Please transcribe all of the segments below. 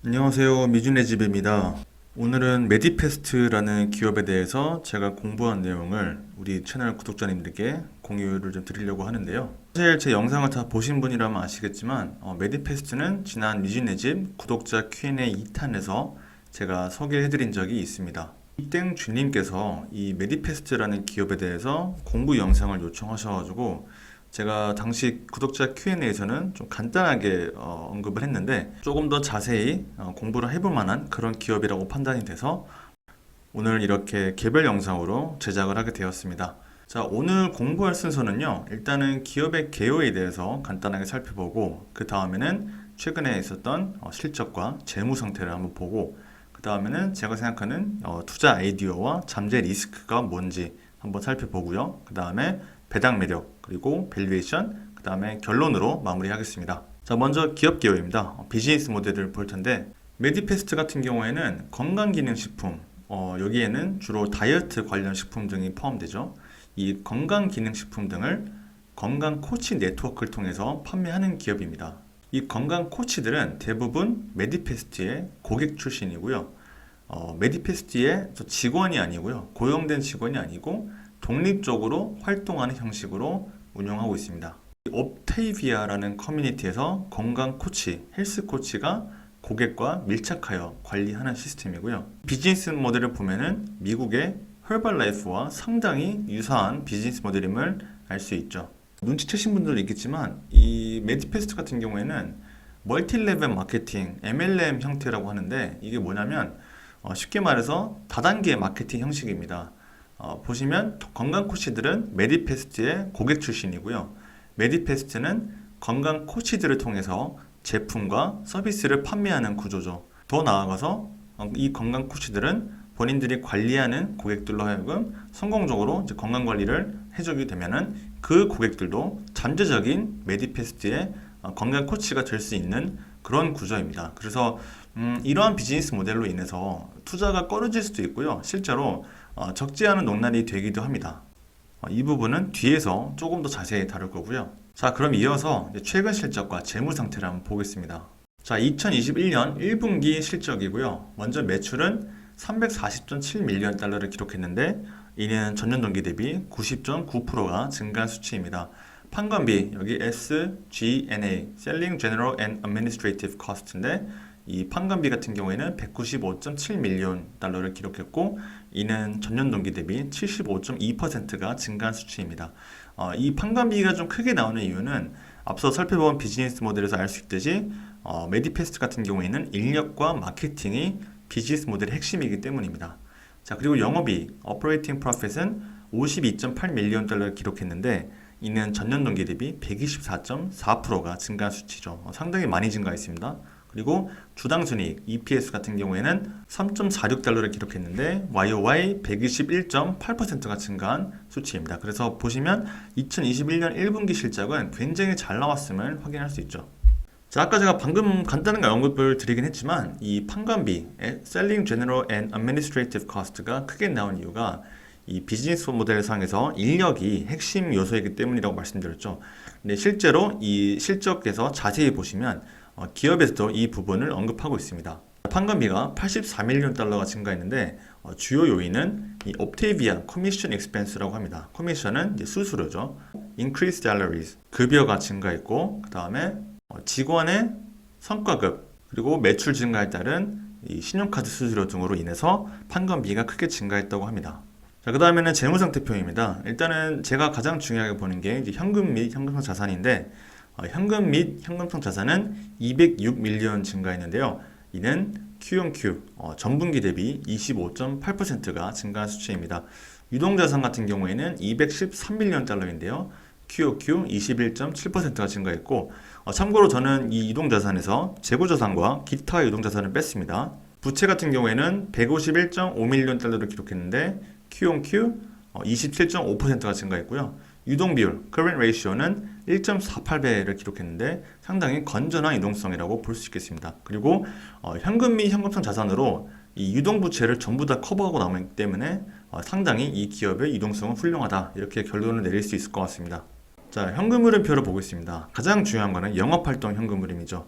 안녕하세요. 미준의 집입니다. 오늘은 메디페스트라는 기업에 대해서 제가 공부한 내용을 우리 채널 구독자님들께 공유를 좀 드리려고 하는데요. 사실 제 영상을 다 보신 분이라면 아시겠지만 메디페스트는 지난 미준의 집 구독자 Q&A 2탄에서 제가 소개해드린 적이 있습니다. 이땡 주님께서 이 메디페스트라는 기업에 대해서 공부 영상을 요청하셔가지고 제가 당시 구독자 Q&A에서는 좀 간단하게 언급을 했는데 조금 더 자세히 공부를 해볼 만한 그런 기업이라고 판단이 돼서 오늘 이렇게 개별 영상으로 제작을 하게 되었습니다. 자, 오늘 공부할 순서는요. 일단은 기업의 개요에 대해서 간단하게 살펴보고 그 다음에는 최근에 있었던 실적과 재무 상태를 한번 보고 그 다음에는 제가 생각하는 투자 아이디어와 잠재 리스크가 뭔지 한번 살펴보고요. 그 다음에 배당 매력, 그리고 밸류에이션, 그 다음에 결론으로 마무리하겠습니다. 자, 먼저 기업 개요입니다. 비즈니스 모델을 볼 텐데 메디페스트 같은 경우에는 건강기능식품, 여기에는 주로 다이어트 관련 식품 등이 포함되죠. 이 건강기능식품 등을 건강 코치 네트워크를 통해서 판매하는 기업입니다. 이 건강 코치들은 대부분 메디페스트의 고객 출신이고요. 메디페스트의 직원이 아니고요. 고용된 직원이 아니고 독립적으로 활동하는 형식으로 운영하고 있습니다. 옵테이비아라는 커뮤니티에서 건강 코치, 헬스 코치가 고객과 밀착하여 관리하는 시스템이고요. 비즈니스 모델을 보면은 미국의 헐발라이프와 상당히 유사한 비즈니스 모델임을 알 수 있죠. 눈치채신 분들도 있겠지만 이 메디페스트 같은 경우에는 멀티레벨 마케팅, MLM 형태라고 하는데 이게 뭐냐면 쉽게 말해서 다단계 마케팅 형식입니다. 보시면 건강 코치들은 메디페스트의 고객 출신이고요. 메디페스트는 건강 코치들을 통해서 제품과 서비스를 판매하는 구조죠. 더 나아가서 이 건강 코치들은 본인들이 관리하는 고객들로 하여금 성공적으로 이제 건강 관리를 해주게 되면은 그 고객들도 잠재적인 메디페스트의 건강 코치가 될 수 있는 그런 구조입니다. 그래서 이러한 비즈니스 모델로 인해서 투자가 꺼려질 수도 있고요. 실제로 적지 않은 농락이 되기도 합니다. 이 부분은 뒤에서 조금 더 자세히 다룰 거고요. 자, 그럼 이어서 최근 실적과 재무 상태를 한번 보겠습니다. 자, 2021년 1분기 실적이고요. 먼저 매출은 340.7밀리언 달러를 기록했는데 이는 전년 동기 대비 90.9%가 증가한 수치입니다. 판관비 여기 SG&A Selling General and Administrative Cost인데 이 판관비 같은 경우에는 195.7밀리언 달러를 기록했고 이는 전년 동기 대비 75.2%가 증가한 수치입니다. 이 판관비가 좀 크게 나오는 이유는 앞서 살펴본 비즈니스 모델에서 알 수 있듯이 메디페스트 같은 경우에는 인력과 마케팅이 비즈니스 모델의 핵심이기 때문입니다. 자, 그리고 영업이익 Operating Profit은 52.8밀리언 달러를 기록했는데 이는 전년 동기 대비 124.4%가 증가한 수치죠. 상당히 많이 증가했습니다. 그리고 주당 순이익 EPS 같은 경우에는 3.46달러를 기록했는데 YOY 121.8%가 증가한 수치입니다. 그래서 보시면 2021년 1분기 실적은 굉장히 잘 나왔음을 확인할 수 있죠. 자, 아까 제가 방금 간단한 언급을 드리긴 했지만 이 판관비 Selling General and Administrative Cost가 크게 나온 이유가 이 비즈니스 모델 상에서 인력이 핵심 요소이기 때문이라고 말씀드렸죠. 근데 실제로 이 실적에서 자세히 보시면 기업에서도 이 부분을 언급하고 있습니다. 판관비가 84밀리언 달러가 증가했는데 주요 요인은 이 옵테이비아 커미션 익스펜스라고 합니다. 커미션은 이제 수수료죠. Increased salaries 급여가 증가했고 그 다음에 직원의 성과급 그리고 매출 증가에 따른 이 신용카드 수수료 등으로 인해서 판관비가 크게 증가했다고 합니다. 자, 그 다음에는 재무상태표입니다. 일단은 제가 가장 중요하게 보는 게 이제 현금 및 현금성 자산인데 현금 및 현금성 자산은 206밀리언 증가했는데요. 이는 QonQ 전분기 대비 25.8%가 증가한 수치입니다. 유동자산 같은 경우에는 213밀리언 달러인데요. QoQ 21.7%가 증가했고 참고로 저는 이 유동자산에서 재고자산과 기타 유동자산을 뺐습니다. 부채 같은 경우에는 151.5밀리언 달러를 기록했는데 QonQ 27.5%가 증가했고요. 유동비율 Current Ratio는 1.48배를 기록했는데 상당히 건전한 유동성이라고 볼 수 있겠습니다. 그리고 현금 및 현금성 자산으로 이 유동부채를 전부 다 커버하고 나오기 때문에 상당히 이 기업의 유동성은 훌륭하다 이렇게 결론을 내릴 수 있을 것 같습니다. 자, 현금 흐름표를 보겠습니다. 가장 중요한 거는 영업활동 현금 흐름이죠.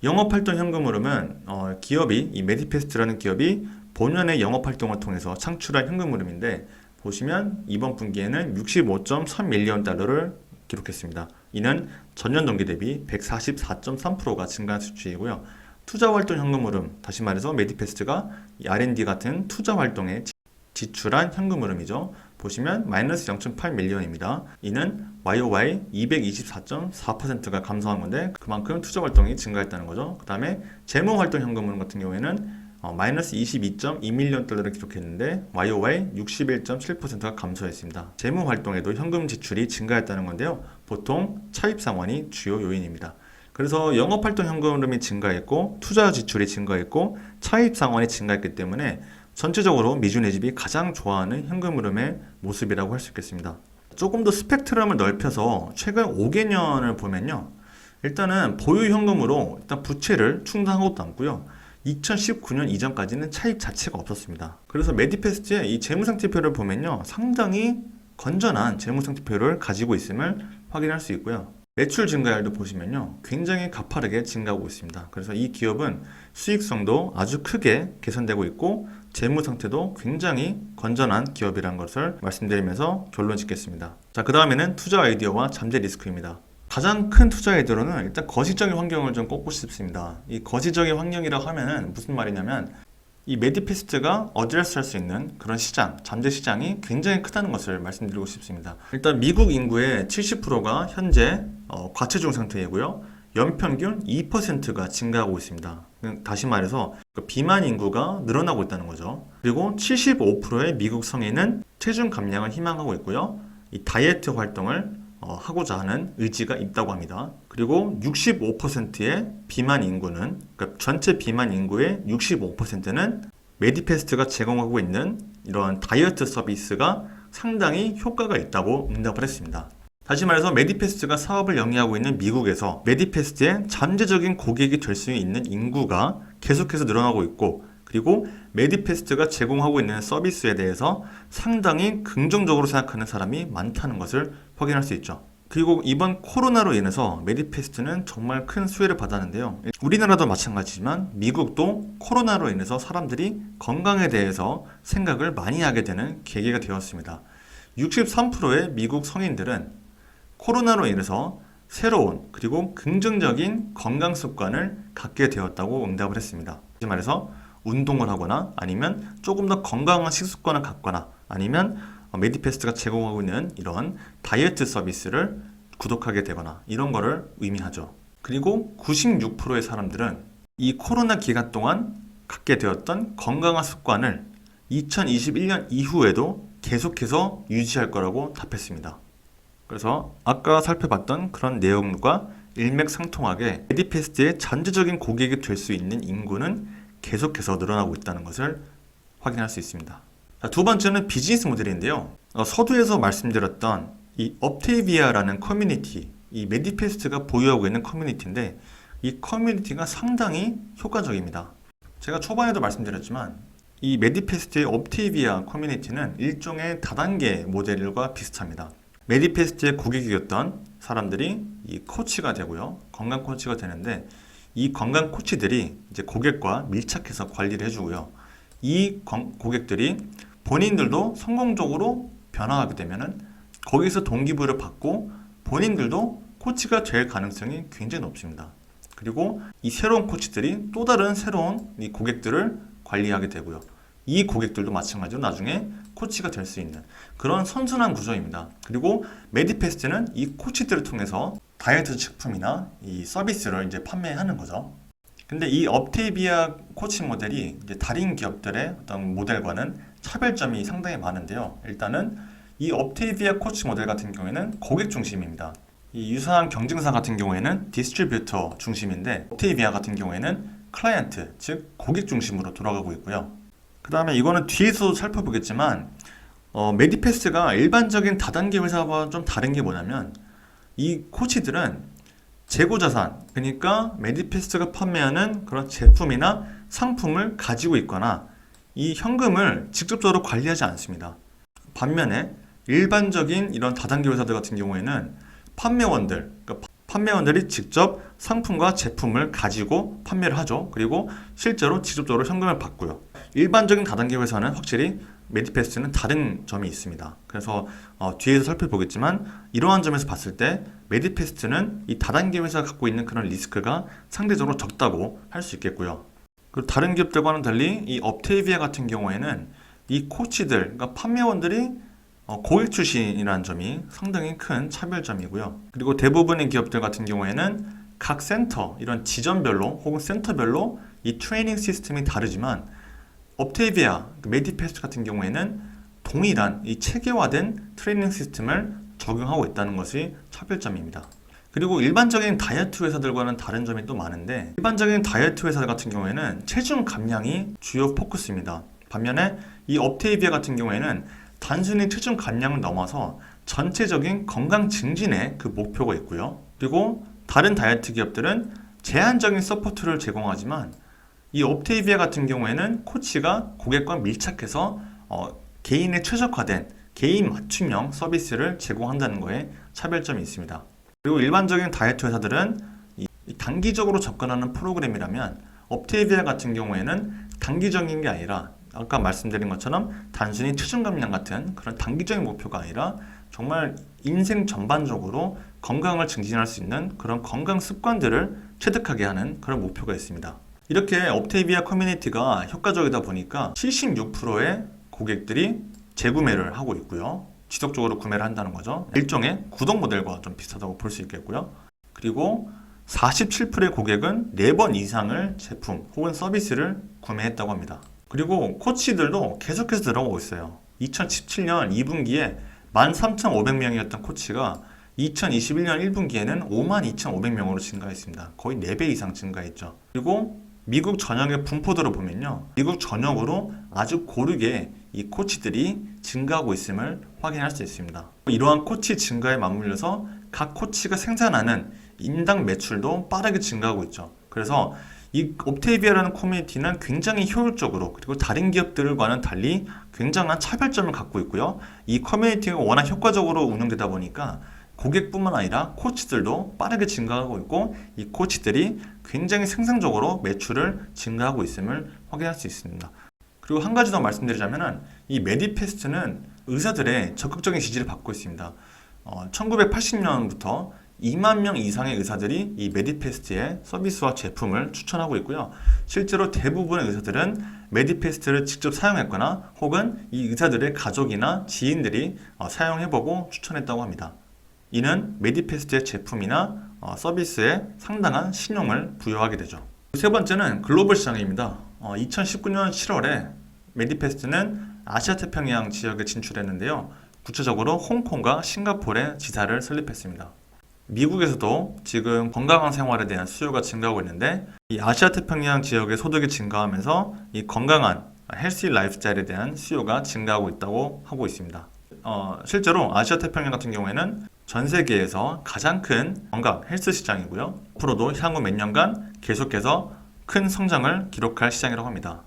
영업활동 현금 흐름은 기업이 이 메디패스트라는 기업이 본연의 영업활동을 통해서 창출한 현금 흐름인데 보시면 이번 분기에는 65.3밀리언 달러를 기록했습니다. 이는 전년 동기 대비 144.3%가 증가한 수치이고요. 투자활동 현금 흐름, 다시 말해서 메디패스트가 R&D 같은 투자 활동에 지출한 현금 흐름이죠. 보시면 마이너스 0.8밀리언입니다. 이는 YOY 224.4%가 감소한 건데 그만큼 투자 활동이 증가했다는 거죠. 그 다음에 재무활동 현금 흐름 같은 경우에는 마이너스 22.2밀리언 달러를 기록했는데 YOY 61.7%가 감소했습니다. 재무활동에도 현금 지출이 증가했다는 건데요. 보통 차입 상환이 주요 요인입니다. 그래서 영업활동 현금 흐름이 증가했고 투자 지출이 증가했고 차입 상환이 증가했기 때문에 전체적으로 미주내 집이 가장 좋아하는 현금 흐름의 모습이라고 할 수 있겠습니다. 조금 더 스펙트럼을 넓혀서 최근 5개년을 보면요. 일단은 보유 현금으로 일단 부채를 충당하고도 남고요. 2019년 이전까지는 차입 자체가 없었습니다. 그래서 메디패스트의 이 재무상태표를 보면요. 상당히 건전한 재무상태표를 가지고 있음을 확인할 수 있고요. 매출 증가율도 보시면요. 굉장히 가파르게 증가하고 있습니다. 그래서 이 기업은 수익성도 아주 크게 개선되고 있고 재무 상태도 굉장히 건전한 기업이라는 것을 말씀드리면서 결론 짓겠습니다. 자, 그 다음에는 투자 아이디어와 잠재 리스크입니다. 가장 큰 투자 아이디어로는 일단 거시적인 환경을 좀 꼽고 싶습니다. 이 거시적인 환경이라고 하면은 무슨 말이냐면 이 메디패스트가 어드레스 할 수 있는 그런 시장, 잠재 시장이 굉장히 크다는 것을 말씀드리고 싶습니다. 일단 미국 인구의 70%가 현재 과체중 상태이고요. 연평균 2%가 증가하고 있습니다. 다시 말해서 비만 인구가 늘어나고 있다는 거죠. 그리고 75%의 미국 성인은 체중 감량을 희망하고 있고요. 이 다이어트 활동을 하고자 하는 의지가 있다고 합니다. 그리고 65%의 비만 인구는, 그러니까 전체 비만 인구의 65%는 메디패스트가 제공하고 있는 이런 다이어트 서비스가 상당히 효과가 있다고 응답을 했습니다. 다시 말해서 메디패스트가 사업을 영위하고 있는 미국에서 메디패스트의 잠재적인 고객이 될 수 있는 인구가 계속해서 늘어나고 있고, 그리고 메디패스트가 제공하고 있는 서비스에 대해서 상당히 긍정적으로 생각하는 사람이 많다는 것을 확인할 수 있죠. 그리고 이번 코로나로 인해서 메디패스트는 정말 큰 수혜를 받았는데요. 우리나라도 마찬가지지만 미국도 코로나로 인해서 사람들이 건강에 대해서 생각을 많이 하게 되는 계기가 되었습니다. 63%의 미국 성인들은 코로나로 인해서 새로운 그리고 긍정적인 건강 습관을 갖게 되었다고 응답을 했습니다. 다시 말해서 운동을 하거나 아니면 조금 더 건강한 식습관을 갖거나 아니면 메디패스트가 제공하고 있는 이런 다이어트 서비스를 구독하게 되거나 이런 거를 의미하죠. 그리고 96%의 사람들은 이 코로나 기간 동안 갖게 되었던 건강한 습관을 2021년 이후에도 계속해서 유지할 거라고 답했습니다. 그래서 아까 살펴봤던 그런 내용과 일맥상통하게 메디패스트의 잠재적인 고객이 될 수 있는 인구는 계속해서 늘어나고 있다는 것을 확인할 수 있습니다. 자, 두 번째는 비즈니스 모델인데요. 서두에서 말씀드렸던 이 업테이비아라는 커뮤니티, 이 메디패스트가 보유하고 있는 커뮤니티인데 이 커뮤니티가 상당히 효과적입니다. 제가 초반에도 말씀드렸지만 이 메디패스트의 업테이비아 커뮤니티는 일종의 다단계 모델과 비슷합니다. 메디패스트의 고객이었던 사람들이 이 코치가 되고요. 건강 코치가 되는데 이 건강 코치들이 이제 고객과 밀착해서 관리를 해주고요. 이 고객들이 본인들도 성공적으로 변화하게 되면은 거기서 동기부여를 받고 본인들도 코치가 될 가능성이 굉장히 높습니다. 그리고 이 새로운 코치들이 또 다른 새로운 이 고객들을 관리하게 되고요. 이 고객들도 마찬가지로 나중에 코치가 될 수 있는 그런 선순환 구조입니다. 그리고 메디패스트는 이 코치들을 통해서 다이어트 식품이나 이 서비스를 이제 판매하는 거죠. 근데 이 업테이비아 코치 모델이 이제 다른 기업들의 어떤 모델과는 차별점이 상당히 많은데요. 일단은 이 업테이비아 코치 모델 같은 경우에는 고객 중심입니다. 이 유사한 경쟁사 같은 경우에는 디스트리뷰터 중심인데 업테이비아 같은 경우에는 클라이언트, 즉 고객 중심으로 돌아가고 있고요. 그 다음에 이거는 뒤에서 살펴보겠지만 메디패스가 일반적인 다단계 회사와 좀 다른 게 뭐냐면 이 코치들은 재고자산, 그러니까 메디패스가 판매하는 그런 제품이나 상품을 가지고 있거나 이 현금을 직접적으로 관리하지 않습니다. 반면에 일반적인 이런 다단계 회사들 같은 경우에는 판매원들, 그러니까 판매원들이 직접 상품과 제품을 가지고 판매를 하죠. 그리고 실제로 직접적으로 현금을 받고요. 일반적인 다단계 회사는 확실히 메디패스트는 다른 점이 있습니다. 그래서 뒤에서 살펴보겠지만 이러한 점에서 봤을 때 메디패스트는 이 다단계 회사가 갖고 있는 그런 리스크가 상대적으로 적다고 할 수 있겠고요. 그리고 다른 기업들과는 달리 이 업테이비아 같은 경우에는 이 코치들, 그러니까 판매원들이 고객 출신이라는 점이 상당히 큰 차별점이고요. 그리고 대부분의 기업들 같은 경우에는 각 센터, 이런 지점별로 혹은 센터별로 이 트레이닝 시스템이 다르지만 업테이비아, 메디패스트 같은 경우에는 동일한 이 체계화된 트레이닝 시스템을 적용하고 있다는 것이 차별점입니다. 그리고 일반적인 다이어트 회사들과는 다른 점이 또 많은데 일반적인 다이어트 회사 같은 경우에는 체중 감량이 주요 포커스입니다. 반면에 이 업테이비아 같은 경우에는 단순히 체중 감량을 넘어서 전체적인 건강 증진의 그 목표가 있고요. 그리고 다른 다이어트 기업들은 제한적인 서포트를 제공하지만 이 업테이비아 같은 경우에는 코치가 고객과 밀착해서 개인에 최적화된 개인 맞춤형 서비스를 제공한다는 거에 차별점이 있습니다. 그리고 일반적인 다이어트 회사들은 이 단기적으로 접근하는 프로그램이라면 업테이비아 같은 경우에는 단기적인 게 아니라 아까 말씀드린 것처럼 단순히 체중 감량 같은 그런 단기적인 목표가 아니라 정말 인생 전반적으로 건강을 증진할 수 있는 그런 건강 습관들을 체득하게 하는 그런 목표가 있습니다. 이렇게 업테이비아 커뮤니티가 효과적이다 보니까 76%의 고객들이 재구매를 하고 있고요. 지속적으로 구매를 한다는 거죠. 일종의 구독 모델과 좀 비슷하다고 볼 수 있겠고요. 그리고 47%의 고객은 4번 이상을 제품 혹은 서비스를 구매했다고 합니다. 그리고 코치들도 계속해서 들어오고 있어요. 2017년 2분기에 13,500명이었던 코치가 2021년 1분기에는 52,500명으로 증가했습니다. 거의 4배 이상 증가했죠. 그리고 미국 전역의 분포도를 보면요. 미국 전역으로 아주 고르게 이 코치들이 증가하고 있음을 확인할 수 있습니다. 이러한 코치 증가에 맞물려서 각 코치가 생산하는 인당 매출도 빠르게 증가하고 있죠. 그래서 이 업테이비아라는 커뮤니티는 굉장히 효율적으로 그리고 다른 기업들과는 달리 굉장한 차별점을 갖고 있고요. 이 커뮤니티가 워낙 효과적으로 운영되다 보니까 고객뿐만 아니라 코치들도 빠르게 증가하고 있고 이 코치들이 굉장히 생산적으로 매출을 증가하고 있음을 확인할 수 있습니다. 그리고 한 가지 더 말씀드리자면 이 메디패스트는 의사들의 적극적인 지지를 받고 있습니다. 1980년부터 2만 명 이상의 의사들이 이 메디패스트의 서비스와 제품을 추천하고 있고요. 실제로 대부분의 의사들은 메디패스트를 직접 사용했거나 혹은 이 의사들의 가족이나 지인들이 사용해보고 추천했다고 합니다. 이는 메디패스트의 제품이나 서비스에 상당한 신용을 부여하게 되죠. 세 번째는 글로벌 시장입니다. 2019년 7월에 메디패스트는 아시아 태평양 지역에 진출했는데요. 구체적으로 홍콩과 싱가포르에 지사를 설립했습니다. 미국에서도 지금 건강한 생활에 대한 수요가 증가하고 있는데 이 아시아 태평양 지역의 소득이 증가하면서 이 건강한 헬시 라이프스타일에 대한 수요가 증가하고 있다고 하고 있습니다. 실제로 아시아 태평양 같은 경우에는 전 세계에서 가장 큰 건강 헬스 시장이고요. 앞으로도 향후 몇 년간 계속해서 큰 성장을 기록할 시장이라고 합니다.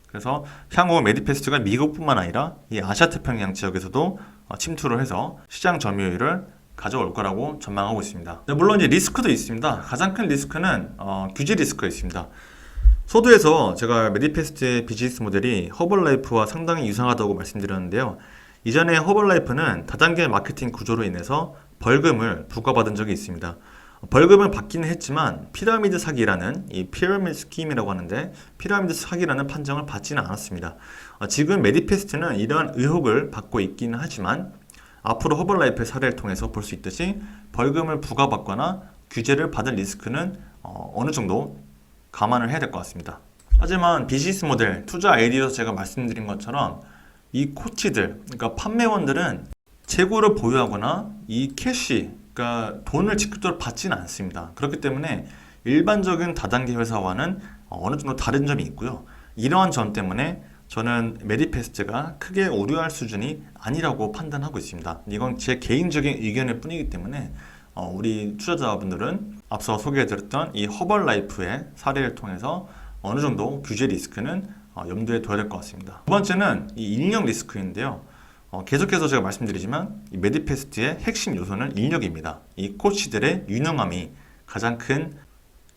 그래서 향후 메디패스트가 미국뿐만 아니라 이 아시아 태평양 지역에서도 침투를 해서 시장 점유율을 가져올 거라고 전망하고 있습니다. 물론 이제 리스크도 있습니다. 가장 큰 리스크는 규제 리스크가 있습니다. 서두에서 제가 메디패스트의 비즈니스 모델이 허벌라이프와 상당히 유사하다고 말씀드렸는데요. 이전에 허벌라이프는 다단계 마케팅 구조로 인해서 벌금을 부과받은 적이 있습니다. 벌금을 받기는 했지만 피라미드 사기라는 이 피라미드 스킴이라고 하는데 피라미드 사기라는 판정을 받지는 않았습니다. 지금 메디패스트는 이러한 의혹을 받고 있기는 하지만 앞으로 허벌라이프의 사례를 통해서 볼 수 있듯이 벌금을 부과받거나 규제를 받을 리스크는 어느 정도 감안을 해야 될 것 같습니다. 하지만 비즈니스 모델, 투자 아이디어에서 제가 말씀드린 것처럼 이 코치들, 그러니까 판매원들은 재고를 보유하거나 이 캐시, 그러니까 돈을 직접적으로 받지는 않습니다. 그렇기 때문에 일반적인 다단계 회사와는 어느 정도 다른 점이 있고요. 이러한 점 때문에 저는 메디패스트가 크게 우려할 수준이 아니라고 판단하고 있습니다. 이건 제 개인적인 의견일 뿐이기 때문에 우리 투자자분들은 앞서 소개해드렸던 이 허벌라이프의 사례를 통해서 어느 정도 규제 리스크는 염두에 둬야 될 것 같습니다. 두 번째는 이 인력 리스크인데요. 계속해서 제가 말씀드리지만 이 메디패스트의 핵심 요소는 인력입니다. 이 코치들의 유능함이 가장 큰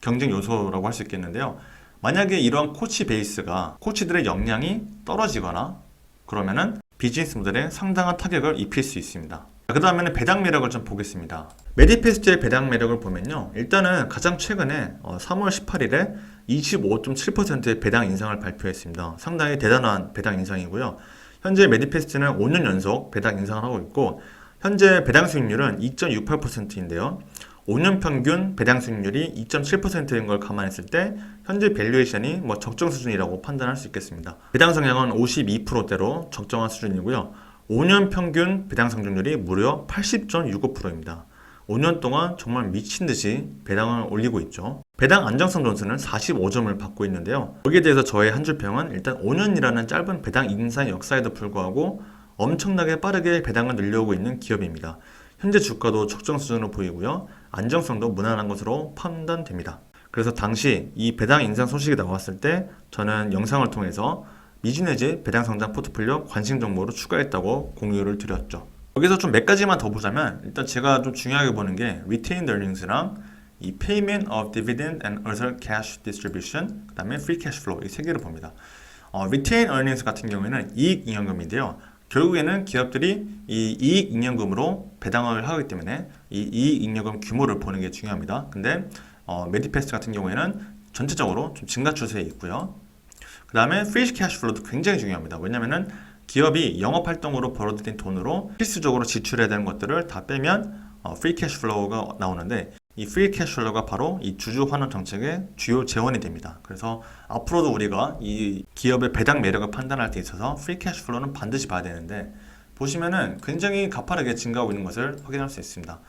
경쟁 요소라고 할 수 있겠는데요. 만약에 이러한 코치 베이스가 코치들의 역량이 떨어지거나 그러면은 비즈니스 모델에 상당한 타격을 입힐 수 있습니다. 그 다음에는 배당 매력을 좀 보겠습니다. 메디패스트의 배당 매력을 보면요. 일단은 가장 최근에 3월 18일에 25.7%의 배당 인상을 발표했습니다. 상당히 대단한 배당 인상이고요. 현재 메디패스트는 5년 연속 배당 인상을 하고 있고 현재 배당 수익률은 2.68%인데요. 5년 평균 배당 수익률이 2.7%인 걸 감안했을 때 현재 밸류에이션이 적정 수준이라고 판단할 수 있겠습니다. 배당 성향은 52%대로 적정한 수준이고요. 5년 평균 배당 성장률이 무려 80.65%입니다. 5년 동안 정말 미친 듯이 배당을 올리고 있죠. 배당 안정성 점수는 45점을 받고 있는데요. 여기에 대해서 저의 한 줄 평은 일단 5년이라는 짧은 배당 인상 역사에도 불구하고 엄청나게 빠르게 배당을 늘려오고 있는 기업입니다. 현재 주가도 적정 수준으로 보이고요. 안정성도 무난한 것으로 판단됩니다. 그래서 당시 이 배당 인상 소식이 나왔을 때 저는 영상을 통해서 미주네즈 배당 성장 포트폴리오 관심 정보로 추가했다고 공유를 드렸죠. 여기서 좀 몇 가지만 더 보자면 일단 제가 좀 중요하게 보는 게 Retained Earnings랑 이 Payment of Dividend and Other Cash Distribution, 그 다음에 Free Cash Flow 이 세 개를 봅니다. Retained Earnings 같은 경우에는 이익 잉여금인데요. 결국에는 기업들이 이 이익 잉여금으로 배당을 하기 때문에 이 이익 잉여금 규모를 보는 게 중요합니다. 근데 메디패스트 같은 경우에는 전체적으로 좀 증가 추세에 있고요. 그 다음에 프리 캐시 플로우도 굉장히 중요합니다. 왜냐면은 기업이 영업활동으로 벌어들인 돈으로 필수적으로 지출해야 되는 것들을 다 빼면 프리 캐시 플로우가 나오는데 이 프리 캐시 플로우가 바로 이 주주 환원 정책의 주요 재원이 됩니다. 그래서 앞으로도 우리가 이 기업의 배당 매력을 판단할 때 있어서 프리 캐시 플로우는 반드시 봐야 되는데 보시면은 굉장히 가파르게 증가하고 있는 것을 확인할 수 있습니다.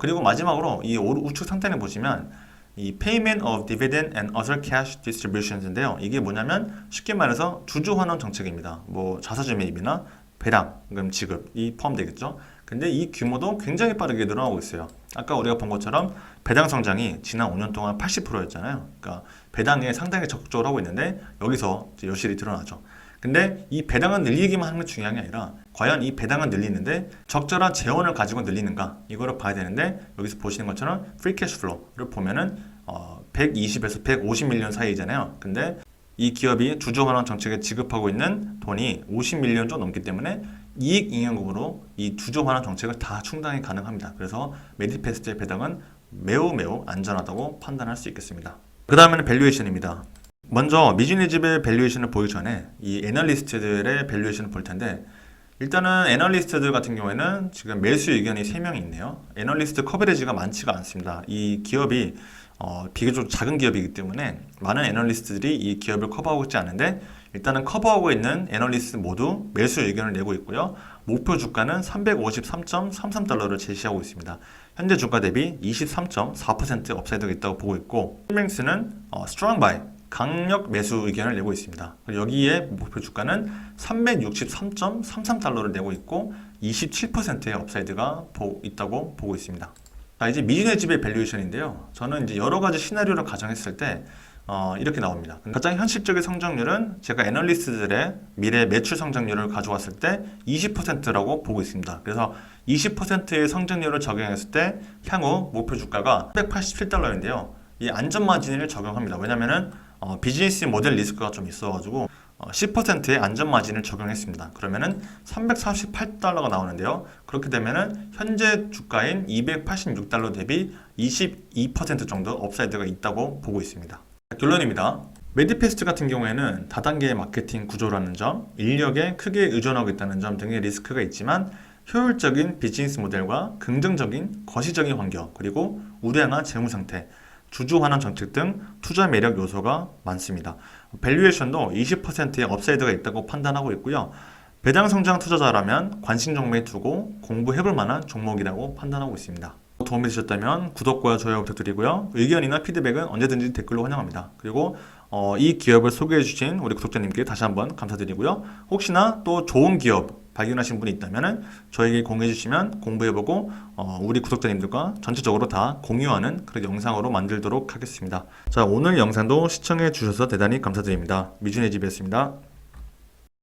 그리고 마지막으로 이 우측 상단에 보시면 이 Payment of Dividend and Other Cash Distributions인데요. 이게 뭐냐면 쉽게 말해서 주주 환원 정책입니다. 자사주 매입이나 배당금 지급이 포함되겠죠. 근데 이 규모도 굉장히 빠르게 늘어나고 있어요. 아까 우리가 본 것처럼 배당 성장이 지난 5년 동안 80%였잖아요. 그러니까 배당에 상당히 적극적으로 하고 있는데 여기서 이제 여실히 드러나죠. 근데 이 배당을 늘리기만 하는 게 중요한 게 아니라 과연 이 배당을 늘리는데 적절한 재원을 가지고 늘리는가 이거를 봐야 되는데 여기서 보시는 것처럼 프리 캐시 플로우를 보면은 120에서 150밀리언 사이잖아요. 근데 이 기업이 주주 환원 정책에 지급하고 있는 돈이 50밀리언 좀 넘기 때문에 이익 잉여금으로 이 주주 환원 정책을 다 충당이 가능합니다. 그래서 메디패스트의 배당은 매우 안전하다고 판단할 수 있겠습니다. 그 다음에는 밸류에이션입니다. 먼저 미주네집의 밸류에이션을 보기 전에 이 애널리스트들의 밸류에이션을 볼 텐데 일단은 애널리스트들 같은 경우에는 지금 매수 의견이 3명이 있네요. 애널리스트 커버리지가 많지가 않습니다. 이 기업이 비교적 작은 기업이기 때문에 많은 애널리스트들이 이 기업을 커버하고 있지 않은데 일단은 커버하고 있는 애널리스트 모두 매수 의견을 내고 있고요. 목표 주가는 353.33달러를 제시하고 있습니다. 현재 주가 대비 23.4% 업사이드가 있다고 보고 있고 힐맹스는 스트롱 바이 강력 매수 의견을 내고 있습니다. 여기에 목표 주가는 363.33달러를 내고 있고 27%의 업사이드가 있다고 보고 있습니다. 자, 이제 미주네집의 밸류에이션인데요. 저는 이제 여러 가지 시나리오를 가정했을 때 이렇게 나옵니다. 가장 현실적인 성장률은 제가 애널리스트들의 미래 매출 성장률을 가져왔을 때 20%라고 보고 있습니다. 그래서 20%의 성장률을 적용했을 때 향후 목표 주가가 387달러인데요. 이 안전 마진을 적용합니다. 왜냐면은 비즈니스 모델 리스크가 좀 있어가지고 10%의 안전 마진을 적용했습니다. 그러면은 348달러가 나오는데요. 그렇게 되면은 현재 주가인 286달러 대비 22% 정도 업사이드가 있다고 보고 있습니다. 결론입니다. 메디패스트 같은 경우에는 다단계 마케팅 구조라는 점, 인력에 크게 의존하고 있다는 점 등의 리스크가 있지만 효율적인 비즈니스 모델과 긍정적인 거시적인 환경, 그리고 우량한 재무 상태, 주주 환원 정책 등 투자 매력 요소가 많습니다. 밸류에이션도 20%의 업사이드가 있다고 판단하고 있고요. 배당 성장 투자자라면 관심 종목에 두고 공부해볼 만한 종목이라고 판단하고 있습니다. 도움이 되셨다면 구독과 좋아요 부탁드리고요. 의견이나 피드백은 언제든지 댓글로 환영합니다. 그리고 이 기업을 소개해주신 우리 구독자님께 다시 한번 감사드리고요. 혹시나 또 좋은 기업 발견하신 분이 있다면 저에게 공유해주시면 공부해보고 우리 구독자님들과 전체적으로 다 공유하는 그런 영상으로 만들도록 하겠습니다. 자, 오늘 영상도 시청해주셔서 대단히 감사드립니다. 미주네집이었습니다.